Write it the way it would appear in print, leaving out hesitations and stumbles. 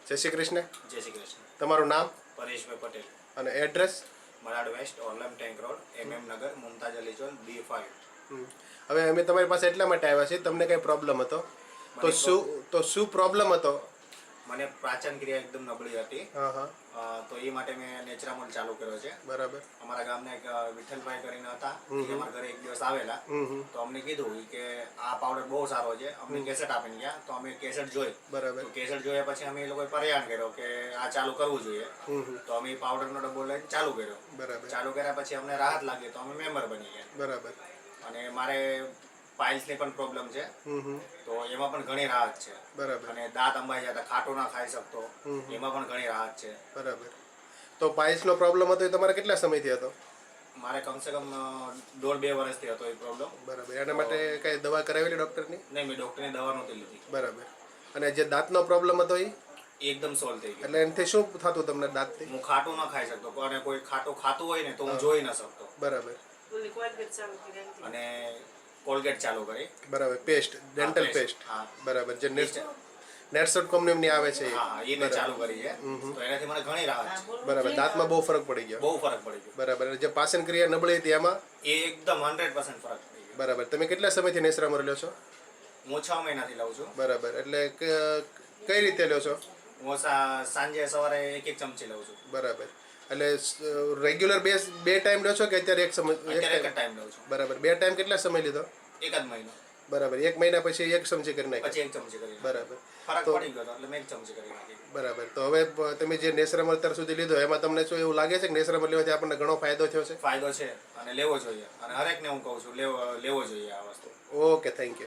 જય શ્રી કૃષ્ણ. જય શ્રી કૃષ્ણ. તમારું નામ? પરેશભાઈ પટેલ. અને address? Malad west, Orlem tank road, MM Nagar, Mumtaz Ali ચોક, B5. હવે અમે તમારી પાસે એટલા માટે આવ્યા છીએ, તમને કંઈ પ્રોબ્લેમ હતો તો શું પ્રોબ્લેમ હતો? મને પાચન ક્રિયા એકદમ નબળી હતી. હા હા. તો એ માટે મેં નેચરામોલ ચાલુ કર્યો છે. બરાબર. અમારા ગામના એક વિઠ્ઠલભાઈ કરીને હતા, એ અમારા ઘરે એક દિવસ આવેલા, તો અમને કીધું કે આ પાવડર બહુ સારો છે. અમને કેસેટ આપીને ગયા, તો અમે કેસેટ જોઈ. બરાબર. તો કેસેટ જોયા પછી અમે એ લોકોએ પ્રયાણ કર્યો કે આ ચાલુ કરવું જોઈએ. તો અમે પાવડરનો ડબ્બો લઈને ચાલુ કર્યો. બરાબર. ચાલુ કર્યા પછી અમને રાહત લાગી, તો અમે મેમ્બર બની ગયા. બરાબર. અને મારે પાઇલ્સની પણ પ્રોબ્લેમ છે, તો એમાં પણ ઘણી રાહત છે. બરાબર. અને દાંત અંબાઈ જતા, ખાટો ના ખાઈ શકતો, એમાં પણ ઘણી રાહત છે. બરાબર. તો પાઇલ્સનો પ્રોબ્લેમ હતો એ તમારે કેટલા સમયથી હતો? મારે કમસે કમ 1.5-2 વર્ષથી હતો એ પ્રોબ્લેમ. બરાબર. એના માટે કઈ દવા કરાવેલી ડૉક્ટરની? નહીં, મેં ડૉક્ટરની દવા નહોતી લીધી. બરાબર. અને જે દાંતનો પ્રોબ્લેમ હતો એ એકદમ સોલ્વ થઈ ગયો. એટલે એનાથી શું થતું તમને દાંતથી? હું ખાટું ના ખાઈ શકતો, અને કોઈ ખાટું ખાતું હોય ને તો હું જોઈ ન શકતો. બરાબર. અને કોલગેટ ચાલુ કરી. બરાબર. Paste, dental paste. બરાબર. જે નેટસોટ કંપનીની આવે છે હા, એ મેં ચાલુ કરી છે. તો એનાથી મને ઘણી રાહત છે. બરાબર. દાંતમાં બહુ ફરક પડી ગયો? બહુ ફરક પડી ગયો. બરાબર. જે પાચન ક્રિયા નબળી હતી એમાં એ એકદમ 100% ફરક પડી ગયો. બરાબર. તમે કેટલા સમયથી નેસરામાં લ્યો છો? હું 6 મહિનાથી લઉં છું. બરાબર. એટલે કઈ રીતે લ્યો છો? હું સાંજે સવારે 1 ચમચી લઉં છું. બરાબર. એટલે રેગ્યુલર બે ટાઈમ લ્યો છો કે અત્યારે એક સમય? અત્યારે એક ટાઈમ લઉં છું. બરાબર. 2 ટાઈમ કેટલા સમય લીધો? 1 મહિનો. બરાબર. 1 મહિના પછી 1 ચમચી કરી નાખી? પછી 1 ચમચી કરી. બરાબર. ફરક પડી ગયો એટલે મેં 1 ચમચી કરી નાખી. બરાબર. તો હવે તમે જે નેસરામલ અત્યાર સુધી લીધો એમાં તમને શું એવું લાગે છે કે નેસરામલ લેવાથી આપણને ઘણો ફાયદો થયો છે? ફાયદો છે, અને લેવો જોઈએ. અને હરેકને હું કહું છું લેવો જોઈએ આ વસ્તુ. Okay, thank you.